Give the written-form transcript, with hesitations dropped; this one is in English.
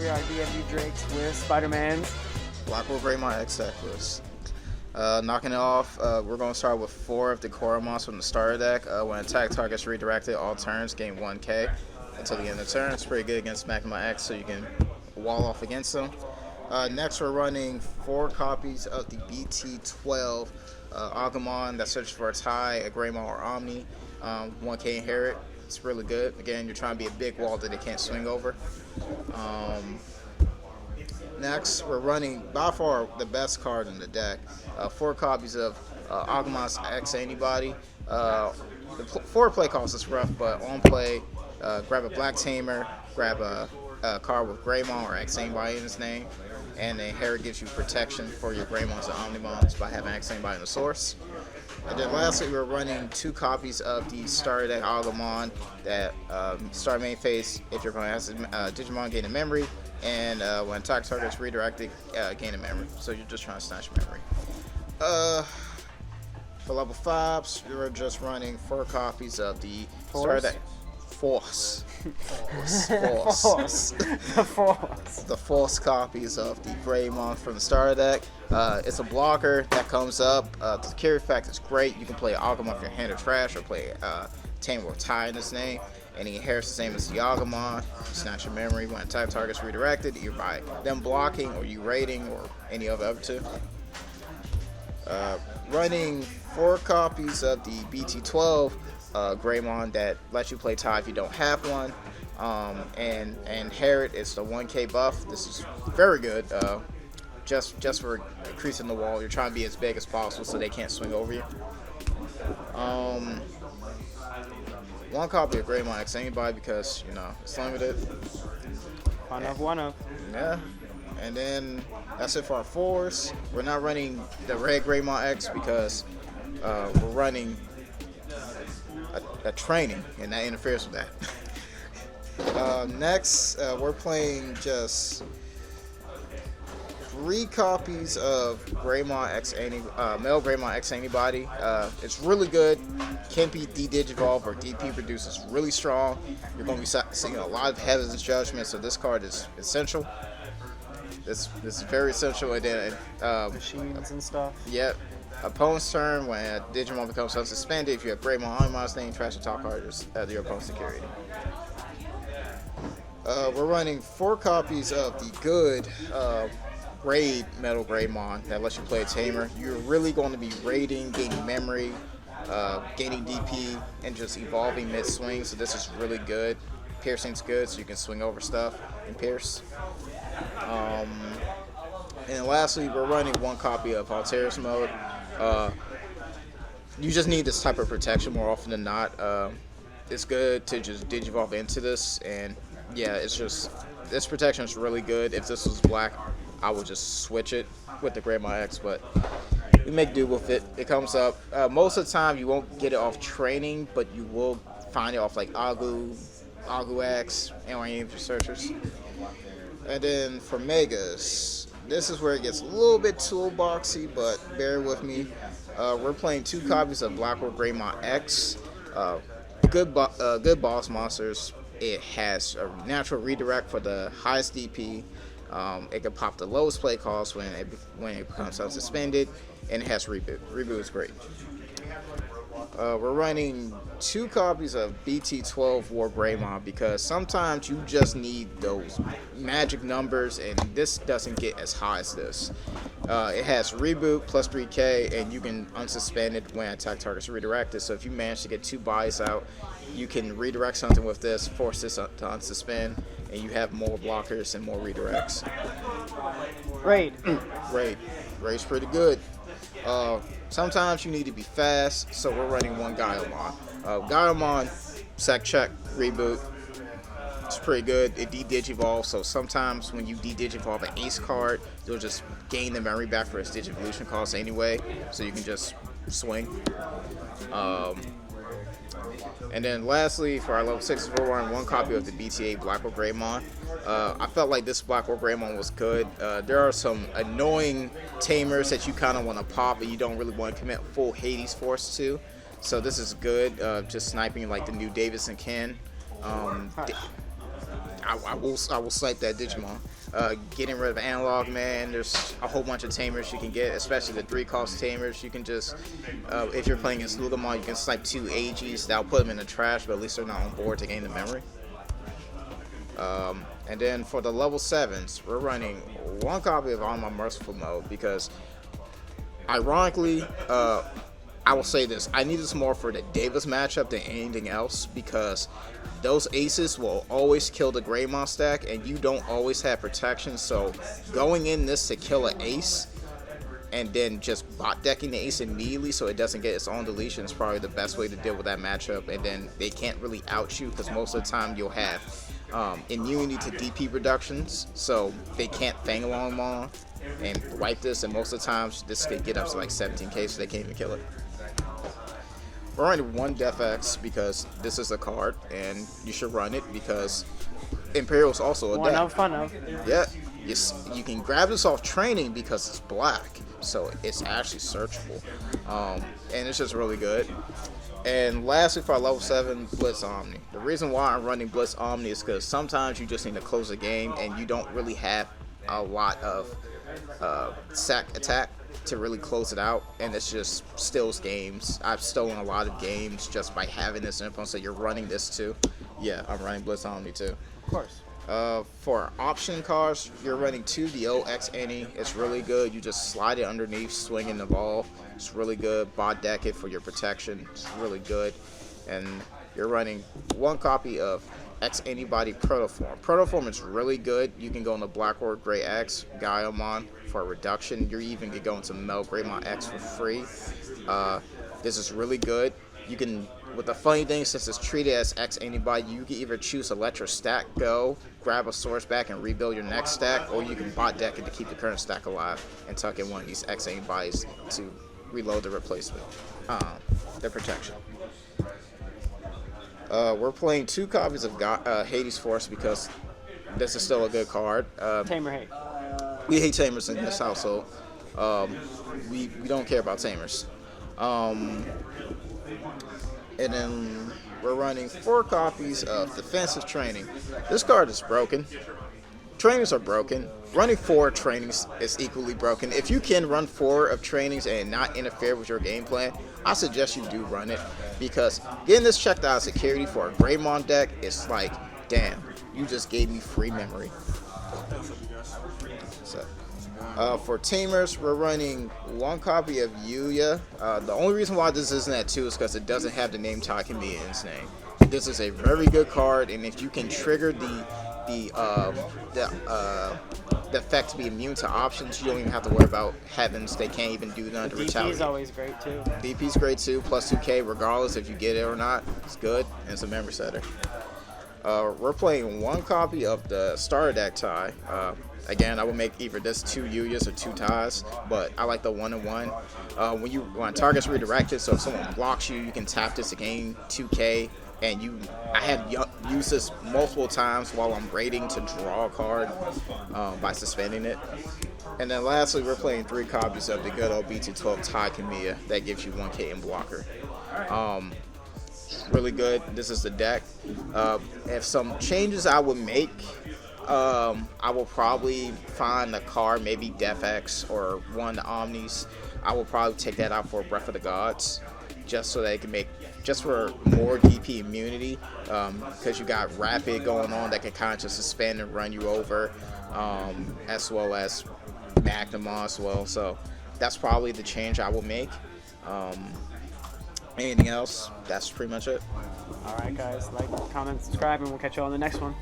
we are Dmvdrakes with Spider-Man's. Blackwargreymon X Equus. Knocking it off, we're going to start with 4 of the Greymons from the starter deck. When attack targets redirected, all turns gain 1k until the end of the turn. It's pretty good against Magma X, so you can wall off against them. Next, we're running 4 copies of the BT-12 Agumon that searches for a tie, a Greymon, or Omni. 1k inherit. It's really good. Again, you're trying to be a big wall that they can't swing over. Next, we're running by far the best card in the deck. 4 copies of Agumon's X Antibody. The 4 play cost is rough, but on play, grab a Black Tamer, grab a card with Greymon or X Antibody in its name, and the inherit gives you protection for your Greymons and Omnimons by having X Antibody in the source. And then lastly, we're running 2 copies of the starter deck Agumon that start main phase if you're going to ask Digimon gain a memory, and when attack targets redirected, gain a memory. So you're just trying to snatch memory. For level 5s, we're just running 4 copies of the starter deck. Force. The Force copies of the Greymon from the starter deck. It's a blocker that comes up. The carry effect is great. You can play Agumon if your hand or trash, or play Tamer or tie in his name. And he inherits the same as the Agumon. Snatch your memory when attack target's redirected, either by them blocking or you raiding or any of the other 2. Running 4 copies of the BT-12 Greymon that lets you play tie if you don't have one, and inherit is the 1k buff. This is very good, just for increasing the wall. You're trying to be as big as possible so they can't swing over you. 1 copy of Greymon X Antibody because it's limited. One of. Yeah. And then that's it for our 4s. We're not running the red Greymon X because we're running a training, and that interferes with that. Next, we're playing just 3 copies of Greymon X male Greymon X Antibody. It's really good. Can't be D-Digivolve or DP produces really strong. You're going to be seeing a lot of Heaven's Judgment, so this card is essential. This is very essential. And then Machines and stuff. Yep. Opponent's turn, when a Digimon becomes unsuspended, if you have Greymon on your name, trash the top card of your opponent's security. We're running 4 copies of the good raid Metal Greymon that lets you play a Tamer. You're really going to be raiding, gaining memory, gaining DP, and just evolving mid-swing, so this is really good. Piercing's good, so you can swing over stuff and pierce. And lastly, we're running 1 copy of Alteris mode. You just need this type of protection more often than not. It's good to just Digivolve into this, and yeah, it's just, this protection is really good. If this was black, I would just switch it with the Greymon X, but we make do with it. It comes up. Most of the time, you won't get it off training, but you will find it off like Agu X, and any of your searchers. And then for Megas, this is where it gets a little bit toolboxy, but bear with me. We're playing 2 copies of Blackwargreymon X. Good boss monsters. It has a natural redirect for the highest DP. It can pop the lowest play cost when it becomes unsuspended, and it has reboot. Reboot is great. We're running 2 copies of BT-12 War Greymon because sometimes you just need those magic numbers, and this doesn't get as high as this. It has reboot plus 3k, and you can unsuspend it when attack targets redirected. So if you manage to get 2 buys out, you can redirect something with this, force this to unsuspend, and you have more blockers and more redirects. Raid's pretty good. Sometimes you need to be fast, so we're running 1 Gaiamon. Gaiamon, sec check, reboot. It's pretty good. It de-digivolves, so sometimes when you de-digivolve an ace card, you'll just gain the memory back for its digivolution cost anyway, so you can just swing. And then lastly, for our level 6s, we're running 1 copy of the BT-8 Blackwargreymon. I felt like this Blackwargreymon was good. There are some annoying Tamers that you kind of want to pop, but you don't really want to commit full Hades Force to. So this is good, just sniping like the new Davis and Ken. I will snipe that Digimon. Getting rid of Analog Man, there's a whole bunch of Tamers you can get, especially the 3-cost Tamers. You can just, if you're playing against Lugamon, you can snipe 2 AGs. That'll put them in the trash, but at least they're not on board to gain the memory. And then for the level 7s, we're running 1 copy of On My Merciful Mode because, ironically, I will say this, I need this more for the Davis matchup than anything else because those aces will always kill the Greymon stack and you don't always have protection, so going in this to kill an ace and then just bot decking the ace immediately so it doesn't get its own deletion is probably the best way to deal with that matchup. And then they can't really outshoot because most of the time you'll have immunity to DP reductions, so they can't Fang Along on and wipe this, and most of the times this could get up to like 17k, so they can't even kill it. We're running 1 Def X because this is a card and you should run it because Imperial's also a deck. Fun of. Yeah, you can grab this off training because it's black, so it's actually searchable, and it's just really good. And lastly, for our level 7, Blitz Omni. The reason why I'm running Blitz Omni is because sometimes you just need to close the game and you don't really have a lot of sack attack to really close it out, and it's just steals games. I've stolen a lot of games just by having this info, so you're running this too. Yeah, I'm running Blitz Omni too. Of course. For option cards, you're running 2 DO X Any. It's really good. You just slide it underneath, swinging the ball. It's really good. Bot deck it for your protection. It's really good. And you're running 1 copy of X Antibody Protoform. Protoform is really good. You can go into Blackwargreymon, Gaiamon for a reduction. You even can go into Greymon X for free. This is really good. You can, with the funny thing, since it's treated as X Antibody, you can either choose to let your stack go, grab a source back, and rebuild your next stack, or you can bot deck it to keep the current stack alive and tuck in one of these X Antibodies to reload the replacement, the protection. We're playing 2 copies of Hades Force because this is still a good card. Tamer hate. We hate Tamers in this household. We don't care about Tamers. And then we're running 4 copies of Defensive Training. This card is broken. Trainings are broken. Running 4 trainings is equally broken. If you can run 4 of trainings and not interfere with your game plan, I suggest you do run it, because getting this checked out of security for a Greymon deck is like, damn, you just gave me free memory. So, for Tamers, we're running 1 copy of Yuya. The only reason why this isn't at 2 is because it doesn't have the name Takemi in its name. This is a very good card, and if you can trigger the effect to be immune to options, you don't even have to worry about heavens. They can't even do none to retaliate. DP's always great too. DP's great too, plus 2k regardless if you get it or not. It's good, and it's a memory setter. We're playing 1 copy of the starter deck tie. Again, I would make either this 2 Yuyas or 2 ties, but I like the 1-1. When target's redirected, so if someone blocks you, you can tap this to gain 2k. And I have used this multiple times while I'm raiding to draw a card by suspending it. And then lastly, we're playing 3 copies of the good old BT-12 Takemi that gives you 1k in blocker. Really good. This is the deck. If some changes I would make, I will probably find a card, maybe Def X or one of the Omnis. I will probably take that out for Breath of the Gods, just so they can make, just for more DP immunity, because you got Rapid going on that can kind of just suspend and run you over, as well as Magnamon as well. So that's probably the change I will make. Anything else? That's pretty much it. All right, guys. Like, comment, subscribe, and we'll catch you on the next one.